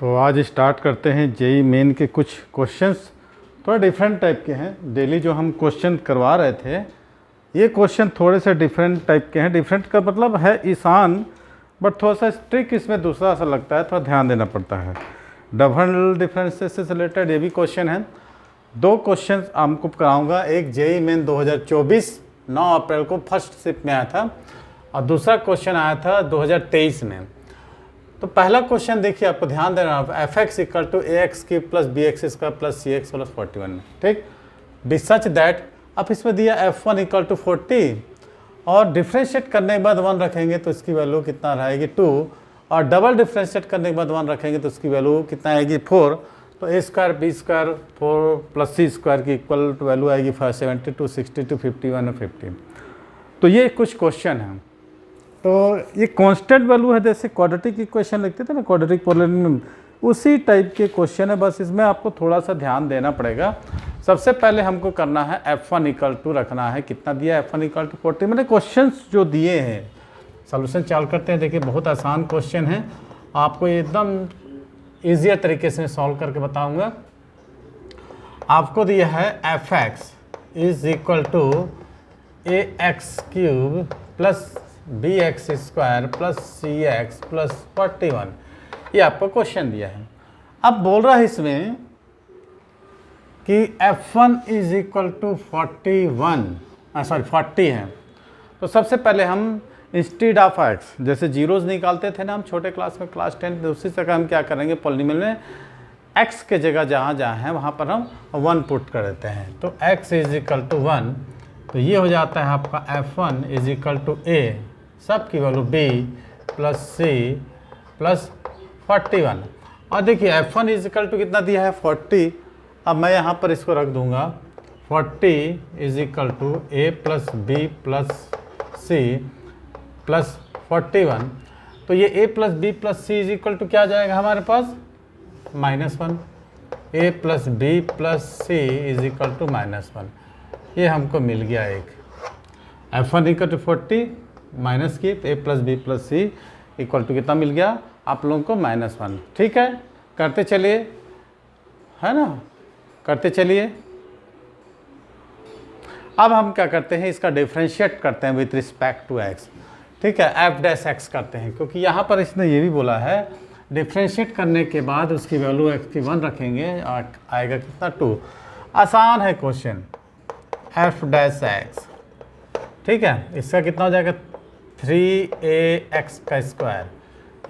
तो आज स्टार्ट करते हैं जेई मेन के कुछ क्वेश्चंस। थोड़ा डिफरेंट टाइप के हैं। डेली जो हम क्वेश्चन करवा रहे थे ये क्वेश्चन थोड़े से डिफरेंट टाइप के हैं। डिफरेंट का मतलब है आसान, बट थोड़ा सा ट्रिक इसमें दूसरा सा लगता है, थोड़ा ध्यान देना पड़ता है। डबल डिफरेंसेस से रिलेटेड ये भी क्वेश्चन है। दो क्वेश्चन आपको कराऊंगा। एक जेई मेन 2024 9 अप्रैल को फर्स्ट शिफ्ट में आया था और दूसरा क्वेश्चन आया था 2023 में। तो पहला क्वेश्चन देखिए, आपको ध्यान देना, f x equal to a x cube plus B x square plus c x plus 41, ठीक। बी सच दैट, अब इसमें दिया f1 इक्वल टू 40 और डिफ्रेंशिएट करने के बाद 1 रखेंगे तो इसकी वैल्यू कितना रहेगी 2, और डबल डिफ्रेंशिएट करने के बाद 1 रखेंगे तो इसकी वैल्यू कितना आएगी 4। तो ए स्क्वायर बी स्क्वायर 4 प्लस सी स्क्वायर की इक्वल वैल्यू आएगी 72, 62, 51 और 50। तो ये कुछ क्वेश्चन हैं। तो ये कांस्टेंट वैल्यू है, जैसे क्वाड्रेटिक इक्वेशन लिखते थे ना, क्वाड्रेटिक पॉलिनोमियल, उसी टाइप के क्वेश्चन है। बस इसमें आपको थोड़ा सा ध्यान देना पड़ेगा। सबसे पहले हमको करना है f1 इक्वल टू रखना है, कितना दिया है f1 इक्वल टू 40। मैंने क्वेश्चंस जो दिए हैं सॉल्यूशन चालू करते हैं। देखिए बहुत आसान क्वेश्चन है, आपको एकदम ईजियर तरीके से सॉल्व करके बताऊंगा। आपको दिया है f x is equal to a x cube plus B x square plus c x plus 41, ये आपको क्वेश्चन दिया है। अब बोल रहा है इसमें कि f1 इज इक्वल टू 40 है। तो सबसे पहले हम इंस्टीड ऑफ x, जैसे जीरोज निकालते थे ना हम छोटे क्लास में, क्लास 10, उसी जगह हम क्या करेंगे, पॉलिनोमियल में x के जगह जहाँ जहाँ है वहाँ पर हम 1 पुट कर देते हैं। तो x इज इक्वल टू 1, तो ये हो जाता है आपका f1 is equal to a, सब की value b plus c plus 41। और देखिए f1 इज इक्वल टू कितना दिया है 40। अब मैं यहाँ पर इसको रख दूँगा 40 is equal to a plus b plus c plus 41। तो ये a plus b plus c is equal to क्या आ जाएगा हमारे पास -1। a plus b plus c is equal to -1, ये हमको मिल गया एक। f1 इक्वल टू 40 माइनस की a plus b plus c equal to कितना मिल गया आप लोगों को -1। ठीक है, करते चलिए, है ना, करते चलिए। अब हम क्या करते हैं, इसका डिफ्रेंशिएट करते हैं विथ रिस्पेक्ट टू x। ठीक है, एफ डैश एक्स करते हैं, क्योंकि यहाँ पर इसने ये भी बोला है डिफ्रेंशिएट करने के बाद उसकी वैल्यू x की 1 रखेंगे और आएगा कितना 2। आसान है क्वेश्चन, एफ डैश एक्स। ठीक है, इसका कितना हो जाएगा 3ax का स्क्वायर,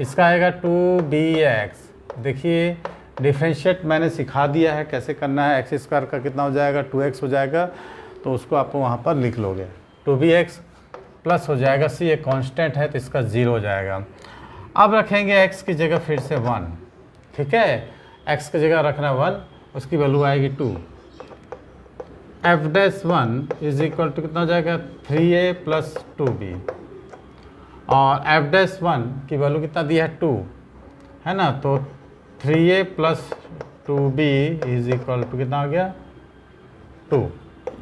इसका आएगा 2bx। देखिए डिफ्रेंशिएट मैंने सिखा दिया है कैसे करना है। एक्स स्क्वायर का कितना हो जाएगा 2x हो जाएगा, तो उसको आप वहाँ पर लिख लोगे। 2bx प्लस हो जाएगा c, ये कांस्टेंट है तो इसका 0 हो जाएगा। अब रखेंगे x की जगह फिर से 1। ठीक है, x की जगह रखना 1, उसकी वैल्यू आएगी 2। F dash 1 is equal to कितना हो जाएगा 3a प्लस 2b, और एफ डैश 1 की वैल्यू कितना दिया है 2, है ना, तो 3a plus 2b is equal to कितना आ गया 2।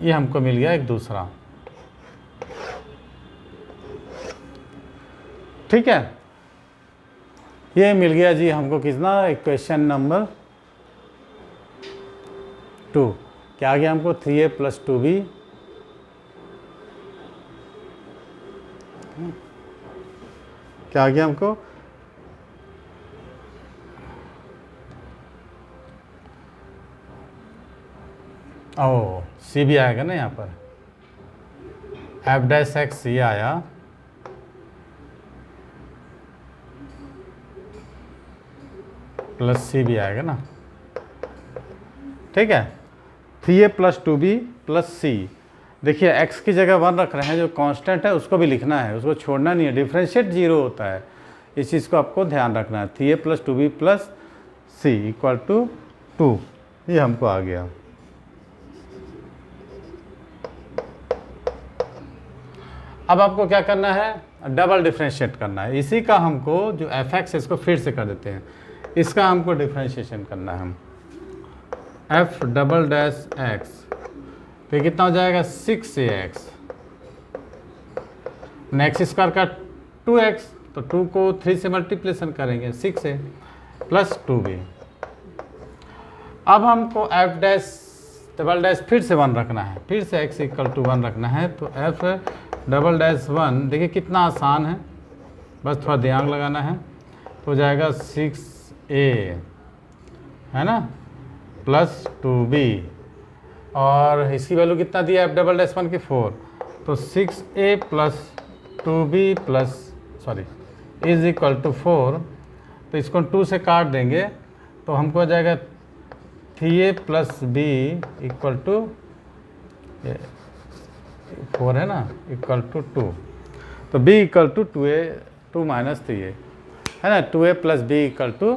ये हमको मिल गया एक दूसरा। ठीक है, ये मिल गया जी हमको कितना, इक्वेशन नंबर 2। क्या आ गया हमको 3a प्लस 2b, क्या आ गया हमको ओ सी भी आएगा ना यहाँ पर, एफ डैश एक्स ये आया, प्लस सी भी आएगा ना। ठीक है, 3a प्लस 2b प्लस सी। देखिए x की जगह 1 रख रहे हैं, जो कांस्टेंट है उसको भी लिखना है, उसको छोड़ना नहीं है। डिफरेंशिएट 0 होता है, इस चीज़ को आपको ध्यान रखना है। 3a plus 2b plus c equal to 2, ये हमको आ गया। अब आपको क्या करना है, डबल डिफरेंशिएट करना है। इसी का हमको जो एफ एक्स है इसको फिर से कर देते हैं, इसका हमको डिफरेंशिएशन करना है। एफ डबल डैश एक्स तो कितना हो जाएगा 6ax, एक्स स्क्वायर का 2x, तो 2 को 3 से मल्टीप्लेशन करेंगे 6 से, प्लस 2b। अब हमको एफ डैश डबल डैश फिर से 1 रखना है, फिर से x इक्वल टू 1 रखना है। तो एफ डबल डैश 1 देखिए कितना आसान है, बस थोड़ा दिमाग लगाना है। तो जाएगा 6a है ना प्लस 2b, और इसकी वैल्यू कितना दिया एफ डबल डैश 1 की 4। तो 6a plus 2b plus sorry is equal to 4। तो इसको 2 से काट देंगे तो हमको आ जाएगा 3a plus b equal to 4 है ना इक्वल टू 2। तो b equal to 2 minus 3a है ना, 2a plus b equal to,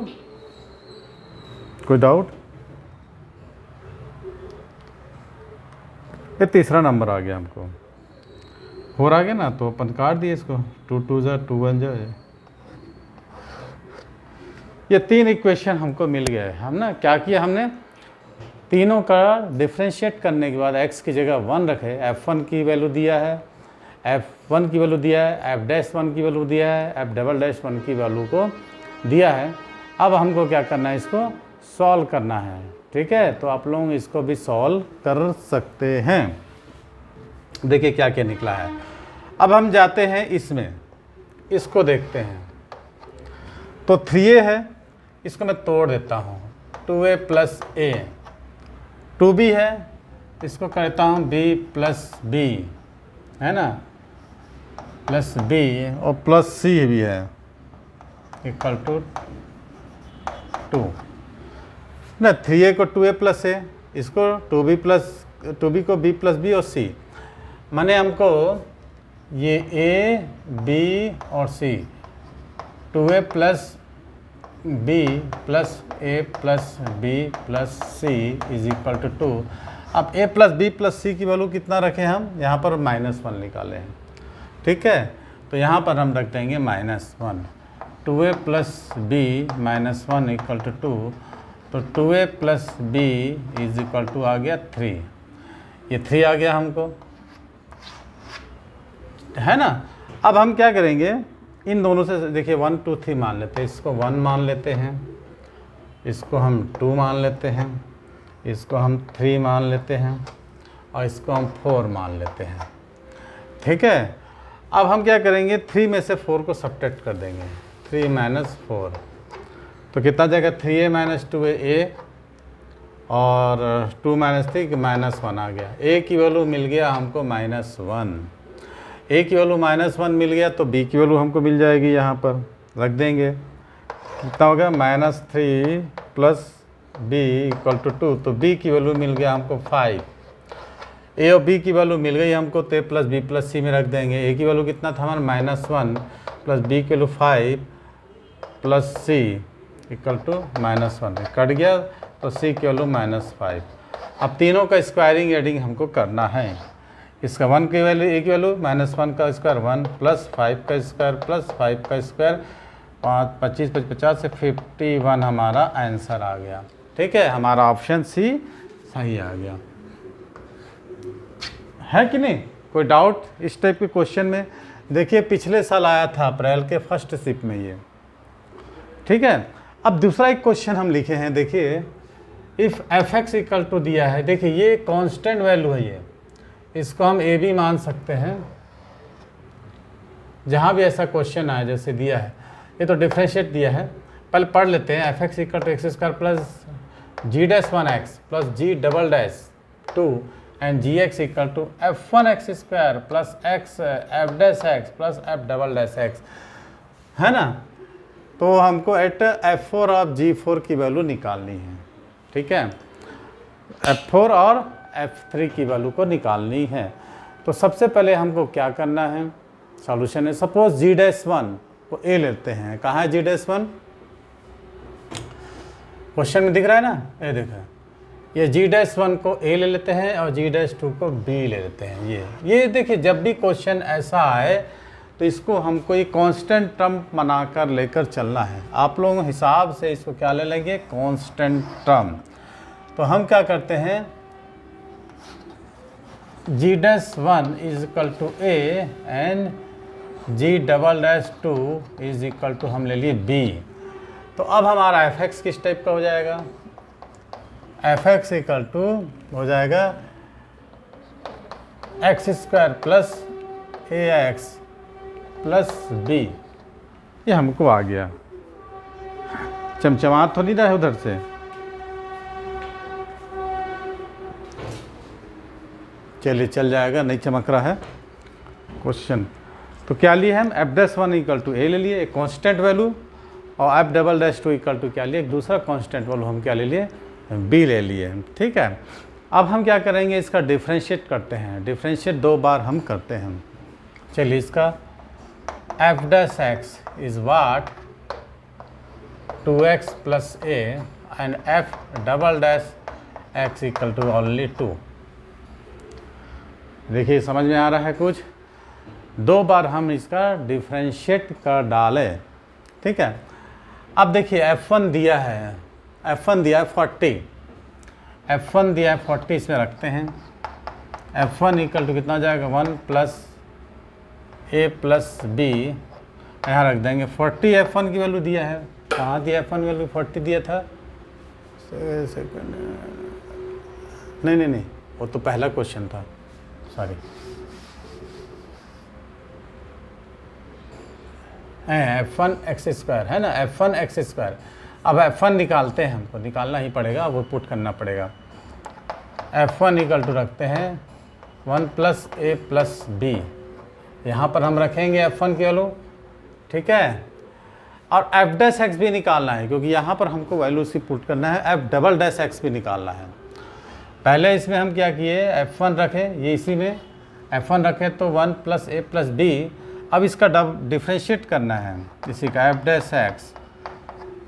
कोई डाउट? ये तीसरा नंबर आ गया हमको, 4 आ गया ना, तो अपन काट दिए इसको, 2 2 जा 2 1 जा। ये 3 इक्वेशन हमको मिल गया है। हम ना क्या किया, हमने तीनों का डिफ्रेंशिएट करने के बाद x की जगह 1 रखे, f1 की वैल्यू दिया है, f1 की वैल्यू दिया है, f डैश 1 की वैल्यू दिया है, f डबल डैश 1 की वैल्यू को दिया है। अब हमको क्या करना है, इसको सॉल्व करना है। ठीक है, तो आप लोग इसको भी सॉल्व कर सकते हैं। देखिए क्या क्या निकला है। अब हम जाते हैं इसमें, इसको देखते हैं। तो 3a है, इसको मैं तोड़ देता हूँ, 2a प्लस a। 2b है, इसको करता हूँ b प्लस b है ना प्लस b, और प्लस c भी है इक्वल टू 2 ना। 3a को 2a प्लस a, इसको 2b को b प्लस b और c, माने हमको ये a b और c, 2a plus b plus a plus b plus c is equal to 2। अब a plus b plus c की वैल्यू कितना रखें हम, यहाँ पर -1 निकाले हैं। ठीक है, तो यहाँ पर हम रख देंगे -1। 2a plus b -1 equal to 2। तो 2a plus b is equal to आ गया 3। ये 3 आ गया हमको, है ना। अब हम क्या करेंगे, इन दोनों से देखिए 1 2 3 मान लेते हैं। इसको 1 मान लेते हैं, इसको हम 2 मान लेते हैं, इसको हम 3 मान लेते हैं, और इसको हम 4 मान लेते हैं। ठीक है, अब हम क्या करेंगे, 3 में से 4 को सब्ट्रैक्ट कर देंगे, 3 माइनस 4। तो कितना जाएगा, 3a माइनस 2a, और 2 माइनस 3 -1 आ गया। a की वैल्यू मिल गया हमको -1, a की वैल्यू -1 मिल गया। तो b की वैल्यू हमको मिल जाएगी, यहाँ पर रख देंगे। कितना हो गया, -3 प्लस b इक्वल टू 2। तो b की वैल्यू मिल गया हमको 5। a और b की वैल्यू मिल गई हमको, तो a plus b plus c में रख देंगे। a की वैल्यू कितना था हमारा -1 प्लस b की value 5 plus c equal to -1, cut गया। तो c की वैल्यू -5। अब तीनों का स्क्वायरिंग एडिंग हमको करना है। इसका 1 की वैल्यू, a की वैल्यू -1 का स्क्वायर 1 प्लस 5 का स्क्वायर प्लस 5 का स्क्वायर, 5 25 50 से 51 हमारा आंसर आ गया। ठीक है, हमारा ऑप्शन सी सही आ गया, है कि नहीं? कोई डाउट इस टाइप के क्वेश्चन में? देखिए पिछले साल आया था अप्रैल के फर्स्ट शिफ्ट में ये। ठीक है, अब दूसरा एक क्वेश्चन हम लिखे हैं। देखिए if f x equal to दिया है, देखिए ये कांस्टेंट वैल्यू है, ये इसको हम ए बी मान सकते हैं। जहाँ भी ऐसा क्वेश्चन आया जैसे दिया है, ये तो डिफ्रेंशिएट दिया है, पहले पढ़ लेते हैं। F x equal to x square plus g dash 1 x plus g double dash 2 and g x equal to f1 x square plus x F dash x plus f double dash x, है ना। तो हमको eight f4 of g4 की value निकालनी है। ठीक है, f4 और f3 की वैल्यू को निकालनी है। तो सबसे पहले हमको क्या करना है, सॉल्यूशन है। सपोज जी डैश 1 को a लेते हैं। कहाँ है जी डैश 1? क्वेश्चन में दिख रहा है ना, ये देखो, ये जी डैश 1 को a ले लेते हैं और जी डैश 2 को b ले लेते हैं। ये देखिए, जब भी क्वेश्चन ऐसा आए तो इसको हमको ये कांस्टेंट टर्म बनाकर लेकर चलना है। आप लोगों हिसाब से इसको क्या ले लेंगे, कांस्टेंट टर्म। तो हम क्या करते हैं, G dash 1 is equal to a and G double dash 2 is equal to हम ले लिए b। तो अब हमारा एफ एक्स किस टाइप का हो जाएगा, एफ एक्स इक्वल टू हो जाएगा एक्स स्क्वायर प्लस ए एक्स प्लस बी। ये हमको आ गया, चमचमात तो नहीं रहा है उधर से। चलिए चल जाएगा, नहीं चमक रहा है क्वेश्चन। तो क्या लिए हम, F dash one equal to A ले लिए एक कांस्टेंट वैल्यू, और F double dash two equal to क्या लिए, एक दूसरा कांस्टेंट वैल्यू हम क्या ले लिए, बी ले लिए। ठीक है, अब हम क्या करेंगे, इसका डिफ्रेंशिएट करते हैं। डिफ्रेंशिएट 2 बार हम करते हैं। चलिए इसका f dash x is what 2x plus a and f double dash x equal to only 2। देखिए समझ में आ रहा है कुछ, 2 बार हम इसका डिफ्रेंशिएट कर डाले। ठीक है, अब देखिए f1 दिया है, f1 दिया है 40, f1 दिया है 40, इसमें रखते हैं। f1 इक्वल टू कितना हो जाएगा, 1 प्लस ए प्लस बी, यहाँ रख देंगे। 40 f1 की वैल्यू दिया है, कहाँ दिया f1 वैल्यू, 40 दिया था, नहीं वो तो पहला क्वेश्चन था, सॉरी। f1 एक्स स्क्वायर है ना, f1 एक्स स्क्वायर। अब f1 निकालते हैं, हमको निकालना ही पड़ेगा, वो पुट करना पड़ेगा। f1 इक्वल टू रखते हैं 1 प्लस ए प्लस बी, यहाँ पर हम रखेंगे f1 की वैल्यू। ठीक है, और f डैश एक्स भी निकालना है, क्योंकि यहाँ पर हमको वैल्यू सी पुट करना है, f डबल डैश एक्स भी निकालना है। पहले इसमें हम क्या किए, f1 रखे, ये इसी में f1 रखे तो 1 प्लस ए प्लस बी। अब इसका डिफ्रेंशिएट करना है, इसी का एफ डैश एक्स,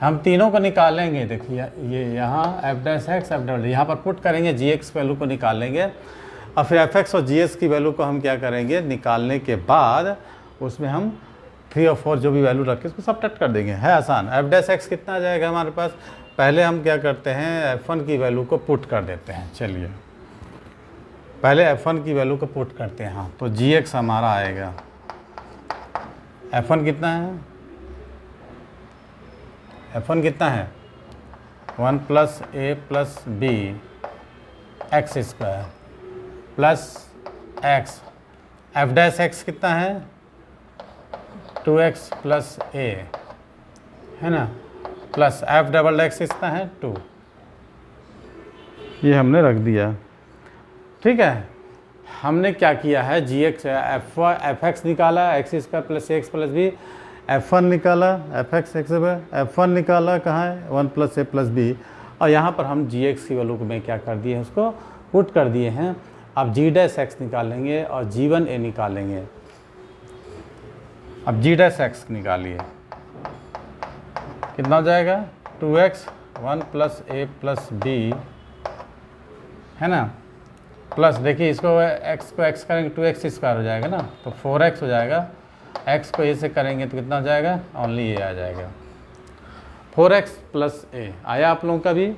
हम तीनों को निकालेंगे। देखिए ये यहाँ F dash x F double, यहाँ पर पुट करेंगे, जी एक्स वैल्यू को निकालेंगे, और फिर एफ एक्स और जी एक्स की वैल्यू को हम क्या करेंगे, निकालने के बाद उसमें हम 3 और 4 जो भी वैल्यू रखे उसको सबट्रैक्ट कर देंगे। है आसान। एफ डैश एक्स कितना आ जाएगा हमारे पास, पहले हम क्या करते हैं, f1 की वैल्यू को पुट कर देते हैं। चलिए पहले f1 की वैल्यू को पुट करते हैं। हाँ, तो जी एक्स हमारा आएगा, f1 कितना है, f1 कितना है, 1 plus A plus B x square plus x, F dash X कितना है, 2x प्लस ए है ना, प्लस एफ डबल एक्स कितना है 2। ये हमने रख दिया। ठीक है, हमने क्या किया है, जी एक्स एफ एक्स निकाला, x square plus x plus b, f1 निकाला, एफ एक्स एक्स f1 निकाला, कहाँ है, 1 प्लस ए प्लस बी, और यहाँ पर हम जी एक्स की वैल्यू को में क्या कर दिए हैं, उसको पुट कर दिए हैं। अब जी डैश एक्स निकालेंगे और जी1 ए निकालेंगे। अब जी डैश एक्स निकालिए, कितना हो जाएगा, 2x 1 plus A plus B है ना, प्लस देखिए इसको x को x करेंगे 2x स्क्वायर हो जाएगा ना, तो 4x हो जाएगा। x को a से करेंगे तो कितना हो जाएगा, ओनली a आ जाएगा। 4x प्लस a आया आप लोगों का भी।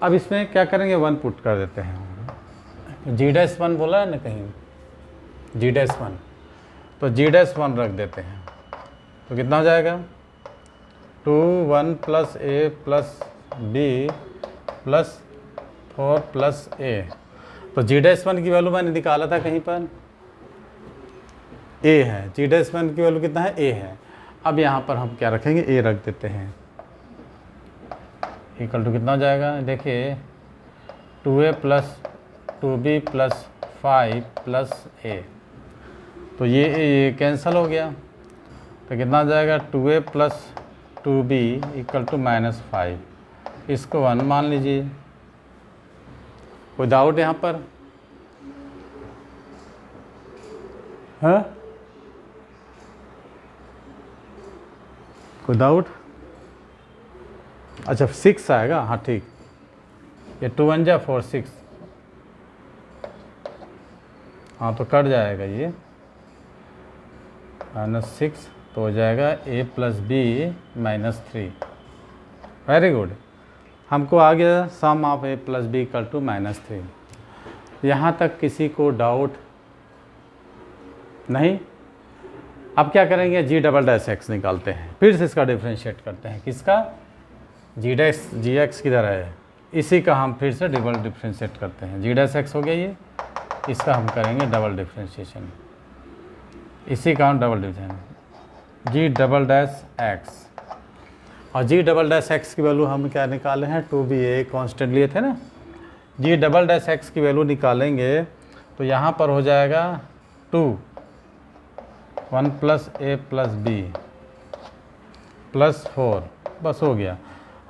अब इसमें क्या करेंगे, 1 पुट कर देते हैं। जी डैश 1 बोला है ना कहीं, जी डैश 1, तो जी डैश 1 रख देते हैं, तो कितना हो जाएगा, 2 1 plus A plus b plus 4 plus ए। तो जी डैश 1 की वैल्यू मैंने निकाला था कहीं पर, ए है, जी डैश 1 की वैल्यू कितना है, ए है। अब यहाँ पर हम क्या रखेंगे, ए रख देते हैं, इक्वल टू कितना हो जाएगा, देखिए 2a plus 2b plus 5 plus a, तो ये कैंसिल हो गया, तो कितना हो जाएगा, 2a plus 2b equal to -5, इसको 1 मान लीजिए। कोई डाउट यहाँ पर है, कोई डाउट? अच्छा 6 आएगा, हाँ ठीक, ये 2 1 जा 4 6, हाँ तो कट जाएगा ये -6, तो हो जाएगा a plus B -3। Very good, हमको आ गया sum of a plus B equal to -3। यहाँ तक किसी को डाउट नहीं? अब क्या करेंगे, जी डबल डैश एक्स निकालते हैं, फिर से इसका डिफ्रेंशिएट करते हैं, किसका, जी डैश जी एक्स किधर है, इसी का हम फिर से डबल डिफ्रेंशिएट करते हैं। जी डैश एक्स हो गया ये, इसका हम करेंगे डबल डिफ्रेंशिएशन, इसी का हम डबल डिफ्रेंशिएशन जी डबल डैश एक्स। और जी डबल डैश एक्स की वैल्यू हम क्या निकाले हैं, 2b a कांस्टेंट लिए थे ना। जी डबल डैश एक्स की वैल्यू निकालेंगे तो यहाँ पर हो जाएगा 2 1 + a + b + 4, बस हो गया।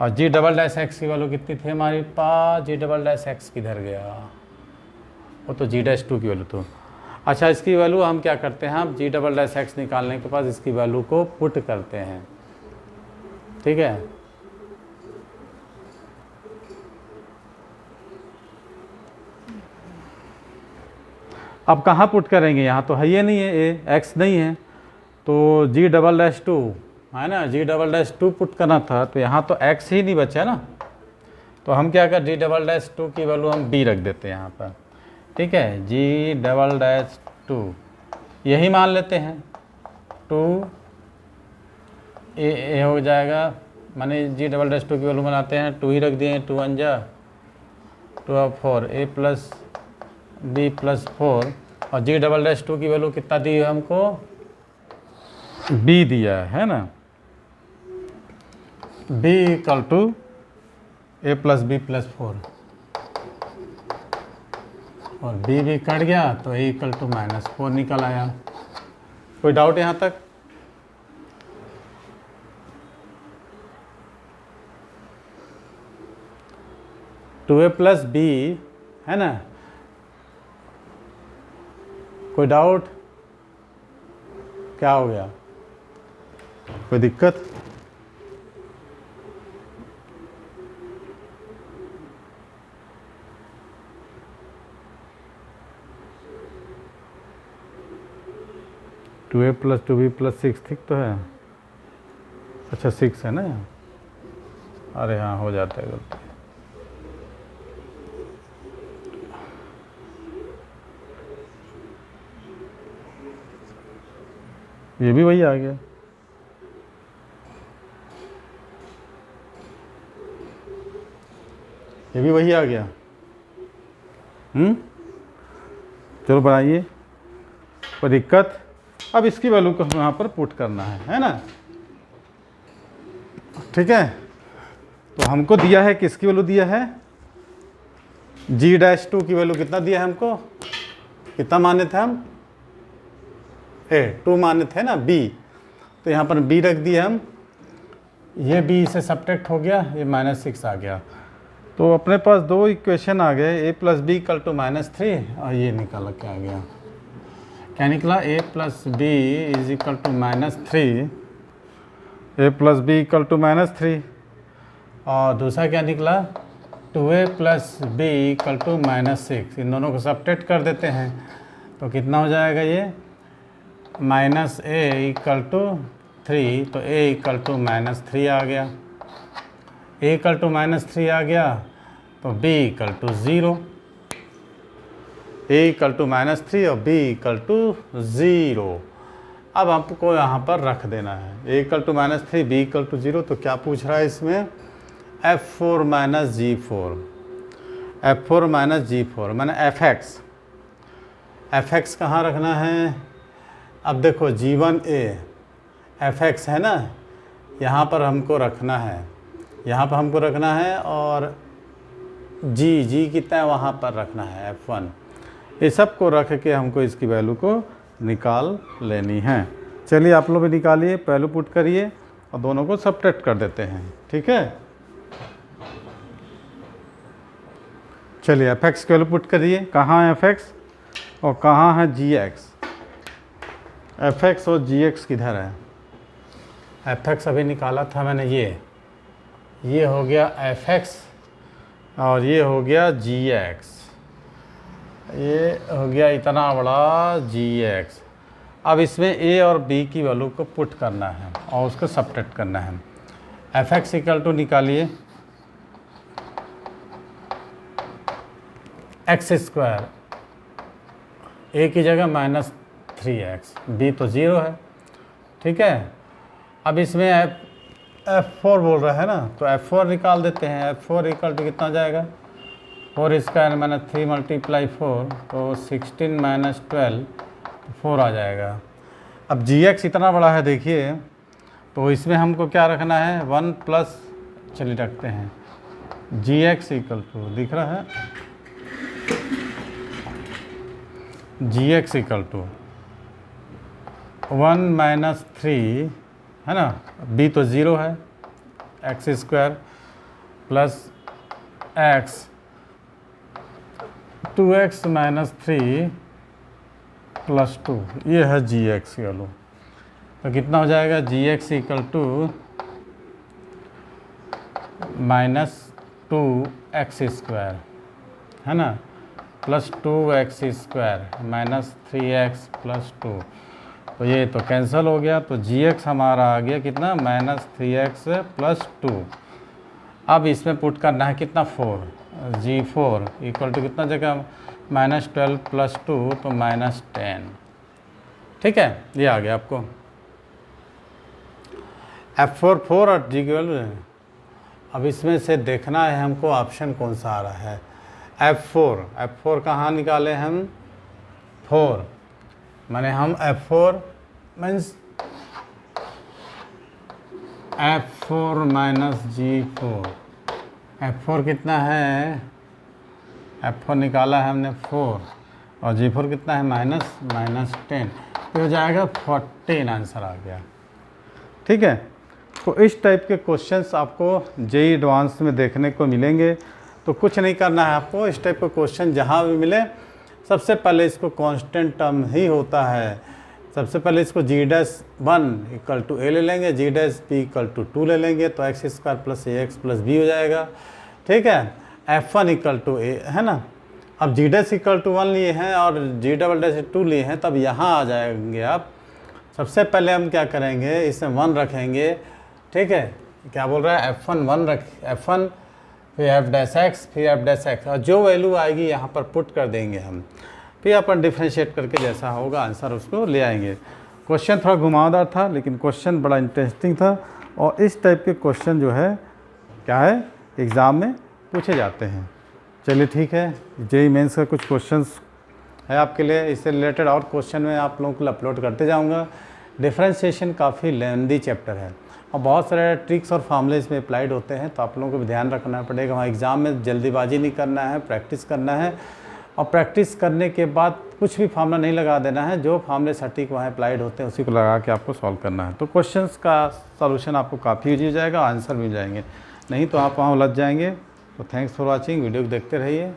और जी डबल डैश एक्स की वैल्यू कितनी थी हमारे पास, जी डबल डैश एक्स किधर गया, वो तो जी डैश 2 की वैल्यू तो। अच्छा, इसकी वैल्यू हम क्या करते हैं, हम जी डबल डैश एक्स निकालने के बाद इसकी वैल्यू को पुट करते हैं, ठीक है। अब कहाँ पुट करेंगे, यहाँ तो है ये नहीं है, ए एक्स नहीं है, तो जी डबल डैश 2 है ना, जी डबल डैश 2 पुट करना था, तो यहाँ तो एक्स ही नहीं बचा ना, तो हम क्या कर, जी डबल डैश 2 की वैल्यू हम बी रख देते हैं यहाँ पर, ठीक है। जी डबल डैश 2 यही मान लेते हैं, 2 ए हो जाएगा, माने जी डबल डैश 2 की वैल्यू बनाते हैं, 2 ही रख दिए, 2 1 जा 2 अब 4 a + b + 4। और जी डबल डैश 2 की वैल्यू कितना दी है हमको, b दिया है ना, b = a + b + 4, और b भी कट गया तो a = -4 निकल आया। कोई डाउट यहाँ तक? टू ए + b है ना, कोई डाउट, क्या हो गया, कोई दिक्कत? टू ए + 2b + 6 ठीक तो है, अच्छा 6 है ना, अरे हाँ हो जाता है गलती, ये भी वही आ गया, ये भी वही आ गया। चलो बनाइए, कोई दिक्कत? अब इसकी वैल्यू को हम यहाँ पर पुट करना है ना, ठीक है। तो हमको दिया है, किसकी वैल्यू दिया है, जी डैश 2 की वैल्यू कितना दिया है हमको, कितना माने थे हम, 2 माने थे ना, b, तो यहाँ पर b रख दिया हम, ये b से सब्ट्रैक्ट हो गया, ये -6 आ गया, तो अपने पास दो इक्वेशन आ गए, a + b = -3, और ये निकाला क्या आ गया, क्या निकला, a + b = -3, a + b = -3, और दूसरा क्या निकला, 2a + b = -6, इन दोनों को सब्ट्रैक्ट कर देते हैं, तो कितना हो जाएगा ये, -a = 3, तो a = -3 आ गया, a = -3 आ गया, तो b = 0, a = -3 और b = 0। अब आपको यहाँ पर रख देना है, a = -3 b = 0, तो क्या पूछ रहा है इसमें, f4 - g4, f4 - g4 माने fx, fx कहाँ रखना है, अब देखो g1a fx है ना, यहाँ पर हमको रखना है, यहाँ पर हमको रखना है, और g कितना है वहाँ पर रखना है f1, ये सब को रख के हमको इसकी वैल्यू को निकाल लेनी है। चलिए आप लोग भी निकालिए, वैल्यू पुट करिए और दोनों को सब्ट्रैक्ट कर देते हैं, ठीक है। चलिए fx की वैल्यू पुट करिए, कहाँ है fx और कहाँ है gx, fx और gx किधर है, fx अभी निकाला था मैंने, ये हो गया fx और ये हो गया gx, ये हो गया इतना बड़ा gx। अब इसमें a और b की वैल्यू को पुट करना है और उसको सब्ट्रैक्ट करना है। fx = निकालिए x², a की जगह -3x, b तो 0 है, ठीक है। अब इसमें F4 बोल रहा है ना, तो F4 निकाल देते हैं। F4 इक्वल टू कितना जाएगा, 4 स्क्वायर माइनस 3 मल्टीप्लाई 4, तो 16 माइनस 12 4 आ जाएगा। अब gx इतना बड़ा है देखिए, तो इसमें हमको क्या रखना है, 1 प्लस, चलिए रखते हैं gx इक्वल टू, दिख रहा है gx इक्वल टू 1 माइनस 3 है ना, b तो 0 है, x square plus x 2x minus 3 plus 2, ये है gx वैल्यू। तो कितना हो जाएगा, gx equal to minus 2x square है ना, plus 2x square minus 3x plus 2, तो ये तो कैंसिल हो गया। तो gx हमारा आ गया कितना, माइनस 3x प्लस 2। अब इसमें पुट करना है कितना, 4, g4 इक्वल टू कितना जगह, माइनस 12 प्लस 2, तो माइनस 10। ठीक है, ये आ गया आपको F4 4 और g वैल्यू। अब इसमें से देखना है हमको ऑप्शन कौन सा आ रहा है, F4 कहाँ निकाले हम, 4, माने हम F4 means F4 minus G4, F4 कितना है, F4 निकाला है हमने 4, और G4 कितना है, माइनस 10, तो हो जाएगा 14, आंसर आ गया। ठीक है, तो इस टाइप के क्वेश्चंस आपको जेईई एडवांस में देखने को मिलेंगे। तो कुछ नहीं करना है आपको, इस टाइप के क्वेश्चन जहाँ भी मिले सबसे पहले इसको कांस्टेंट टर्म ही होता है, सबसे पहले इसको g'1 इक्वल टू a ले लेंगे, g' b इक्वल टू 2 ले लेंगे, तो x square plus ax plus b हो जाएगा। ठीक है, f1 इक्वल टू a है ना। अब g' इक्वल टू 1 लिए हैं और g' 2 लिए हैं, तब यहाँ आ जाएंगे आप। सबसे पहले हम क्या करेंगे, इसमें 1 रखेंगे। ठीक है, क्या बोल रहा है, f1 फिर f'(x) फिर f'(x), और जो वैल्यू आएगी यहाँ पर पुट कर देंगे हम, फिर अपन डिफ्रेंशिएट करके जैसा होगा आंसर उसको ले आएंगे। क्वेश्चन थोड़ा घुमावदार था, लेकिन क्वेश्चन बड़ा इंटरेस्टिंग था, और इस टाइप के क्वेश्चन जो है क्या है, एग्ज़ाम में पूछे जाते हैं। चलिए ठीक है, जेईई मेंस का कुछ क्वेश्चंस है आपके लिए, इससे रिलेटेड और क्वेश्चन मैं आप लोगों को अपलोड करते जाऊँगा। डिफ्रेंशिएशन काफ़ी लेंदी चैप्टर है, और बहुत सारे ट्रिक्स और फार्मूले इसमें अप्लाइड होते हैं, तो आप लोगों को भी ध्यान रखना पड़ेगा। वहाँ एग्ज़ाम में जल्दीबाजी नहीं करना है, प्रैक्टिस करना है, और प्रैक्टिस करने के बाद कुछ भी फार्मूला नहीं लगा देना है, जो फार्मूले सटीक वहाँ अप्लाइड होते हैं उसी को लगा के आपको सॉल्व करना है। तो क्वेश्चंस का सॉल्यूशन आपको काफ़ी ईजी हो जाएगा, आंसर मिल जाएंगे, नहीं तो आप वहाँ उलझ जाएंगे। तो थैंक्स फॉर वॉचिंग, वीडियो को देखते रहिए।